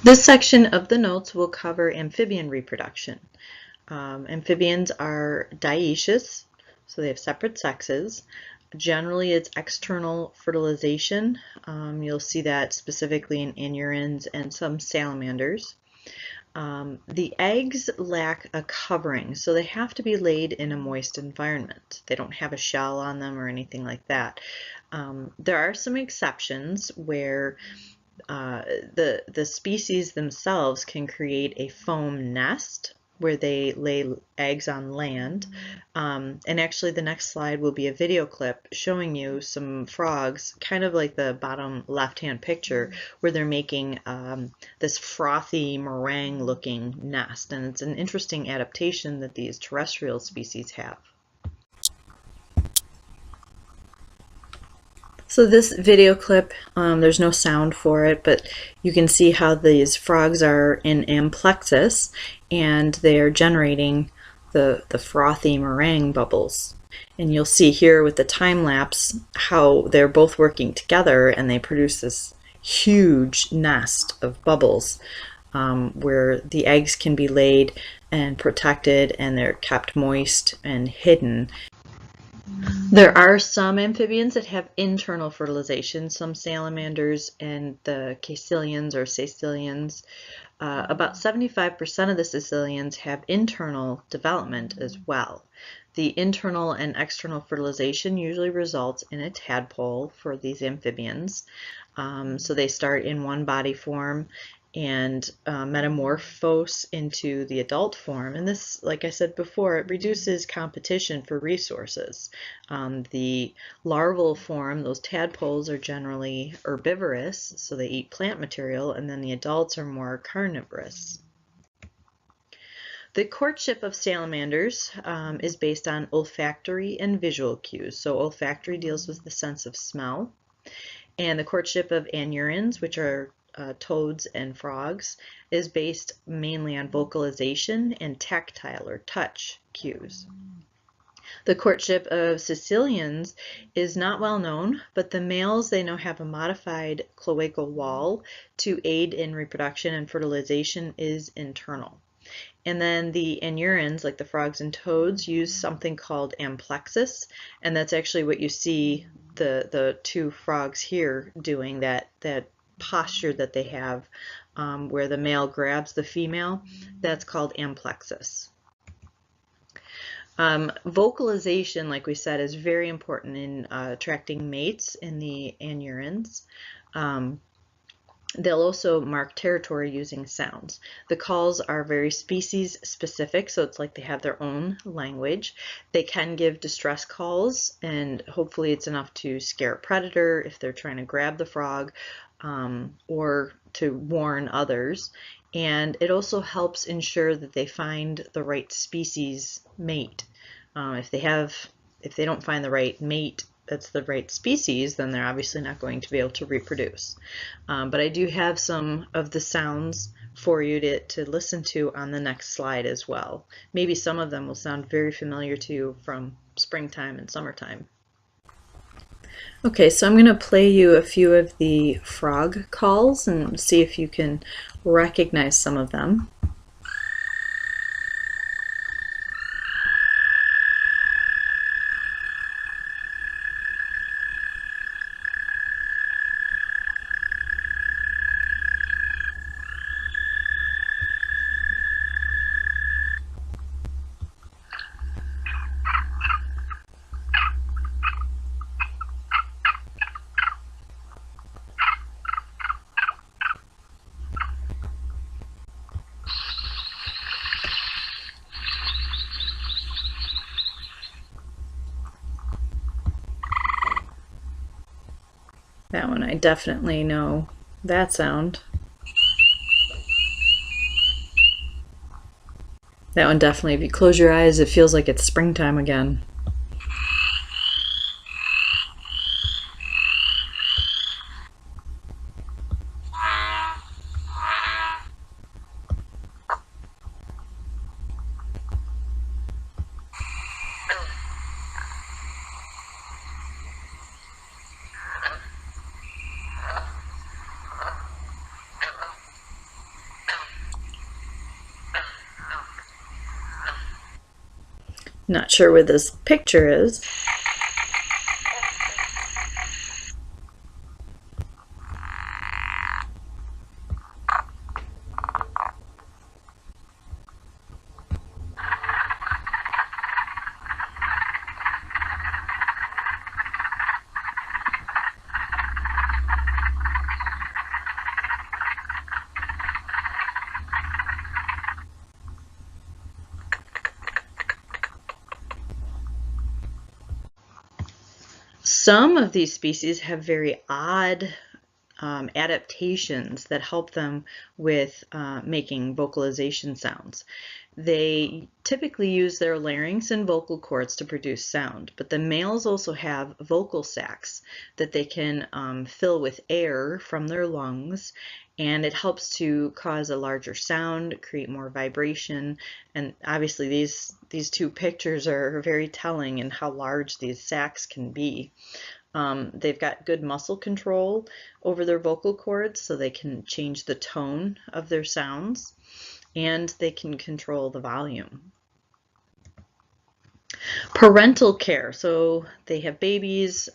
This section of the notes will cover amphibian reproduction. Amphibians are dioecious, so they have separate sexes. Generally, it's external fertilization. You'll see that specifically in Anurans and some salamanders. The eggs lack a covering, so they have to be laid in a moist environment. They don't have a shell on them or anything like that. There are some exceptions where the species themselves can create a foam nest where they lay eggs on land. And actually the next slide will be a video clip showing you some frogs, kind of like the bottom left-hand picture, where they're making this frothy meringue looking nest. And it's an interesting adaptation that these terrestrial species have. So this video clip, there's no sound for it, but you can see how these frogs are in amplexus and they are generating the frothy meringue bubbles. And you'll see here with the time lapse how they're both working together and they produce this huge nest of bubbles where the eggs can be laid and protected and they're kept moist and hidden. There are some amphibians that have internal fertilization, some salamanders and the caecilians or saecilians. About 75% of the caecilians have internal development as well. The internal and external fertilization usually results in a tadpole for these amphibians. So they start in one body form and metamorphose into the adult form. And this, like I said before, it reduces competition for resources. The larval form, those tadpoles, are generally herbivorous, so they eat plant material, and then the adults are more carnivorous. The courtship of salamanders is based on olfactory and visual cues. So olfactory deals with the sense of smell, and the courtship of Anurans, which are toads and frogs, is based mainly on vocalization and tactile or touch cues. The courtship of caecilians is not well known, but the males, they know, have a modified cloacal wall to aid in reproduction, and fertilization is internal. And then the Anurans, like the frogs and toads, use something called amplexus, and that's actually what you see the two frogs here doing, that posture that they have where the male grabs the female. That's called amplexus. Vocalization, like we said, is very important in attracting mates in the Anurans. They'll also mark territory using sounds. The calls are very species specific, so it's like they have their own language. They can give distress calls, and hopefully it's enough to scare a predator if they're trying to grab the frog, or to warn others. And it also helps ensure that they find the right species mate. If they don't find the right mate that's the right species, then they're obviously not going to be able to reproduce. But I do have some of the sounds for you to listen to on the next slide as well. Maybe some of them will sound very familiar to you from springtime and summertime. Okay, so I'm going to play you a few of the frog calls and see if you can recognize some of them. That one I definitely know that sound. That one definitely, if you close your eyes, it feels like it's springtime again. Not sure where this picture is. Some of these species have very odd adaptations that help them with making vocalization sounds. They typically use their larynx and vocal cords to produce sound, but the males also have vocal sacs that they can fill with air from their lungs, and it helps to cause a larger sound, create more vibration, and obviously these two pictures are very telling in how large these sacs can be. They've got good muscle control over their vocal cords, so they can change the tone of their sounds, and they can control the volume. Parental care, so they have babies.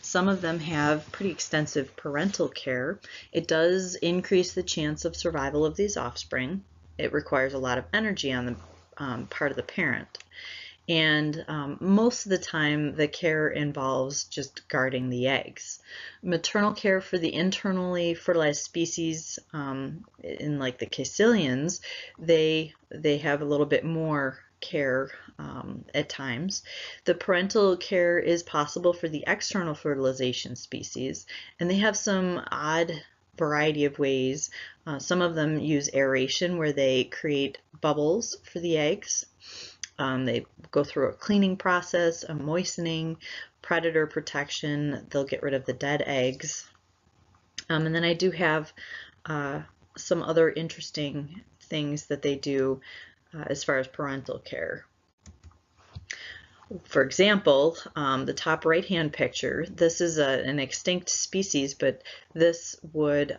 Some of them have pretty extensive parental care. It does increase the chance of survival of these offspring. It requires a lot of energy on the part of the parent. And most of the time the care involves just guarding the eggs. Maternal care for the internally fertilized species, in like the caecilians, they have a little bit more care at times. The parental care is possible for the external fertilization species, and they have some odd variety of ways. Some of them use aeration, where they create bubbles for the eggs. They go through a cleaning process, a moistening, predator protection. They'll get rid of the dead eggs. And then I do have some other interesting things that they do as far as parental care. For example, the top right-hand picture, this is an extinct species, but this would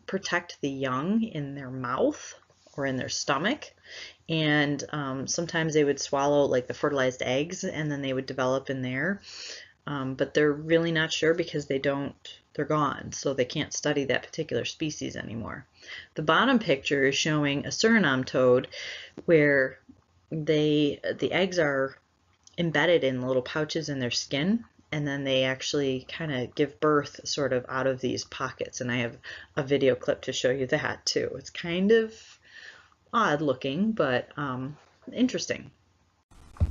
protect the young in their mouth or in their stomach. And sometimes they would swallow like the fertilized eggs, and then they would develop in there. But they're really not sure because they're gone, so they can't study that particular species anymore. The bottom picture is showing a Suriname toad where the eggs are embedded in little pouches in their skin, and then they actually kind of give birth sort of out of these pockets. And I have a video clip to show you that too. It's kind of odd looking, but interesting. In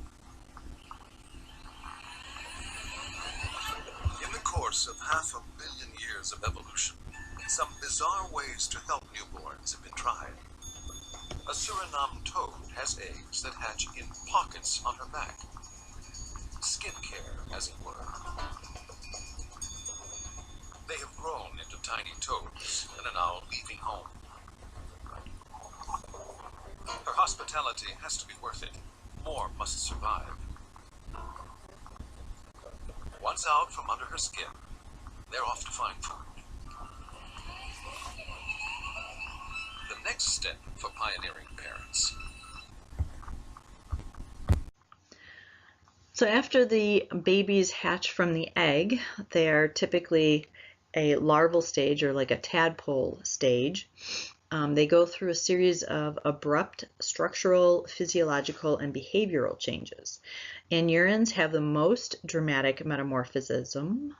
the course of 500 million years of evolution, some bizarre ways to help newborns have been tried. A Suriname toad has eggs that hatch in pockets on her back. Skin care, as it were. They have grown into tiny toads and are now leaving home. Her hospitality has to be worth it. More must survive. Once out from under her skin, they're off to find food. The next step for pioneering parents. So after the babies hatch from the egg, they are typically a larval stage, or like a tadpole stage. They go through a series of abrupt structural, physiological, and behavioral changes. Anurans have the most dramatic metamorphism,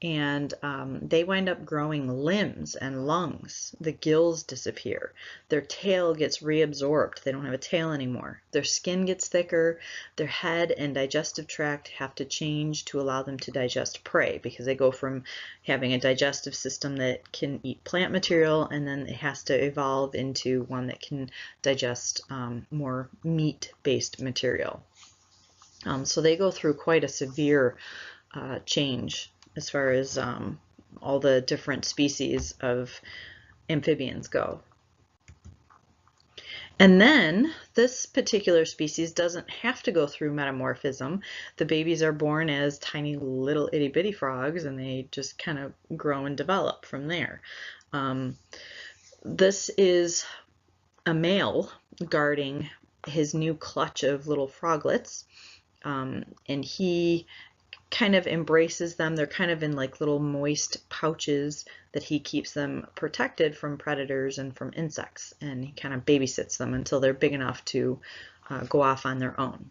and they wind up growing limbs and lungs. The gills disappear. Their tail gets reabsorbed. They don't have a tail anymore. Their skin gets thicker. Their head and digestive tract have to change to allow them to digest prey, because they go from having a digestive system that can eat plant material, and then it has to evolve into one that can digest more meat-based material. So they go through quite a severe change as far as all the different species of amphibians go. And then this particular species doesn't have to go through metamorphism. The babies are born as tiny little itty bitty frogs, and they just kind of grow and develop from there. This is a male guarding his new clutch of little froglets, and he kind of embraces them. They're kind of in like little moist pouches that he keeps them protected from predators and from insects, and he kind of babysits them until they're big enough to go off on their own.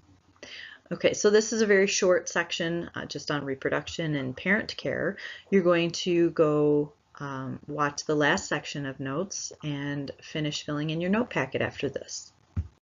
Okay, so this is a very short section just on reproduction and parent care. You're going to go watch the last section of notes and finish filling in your note packet after this.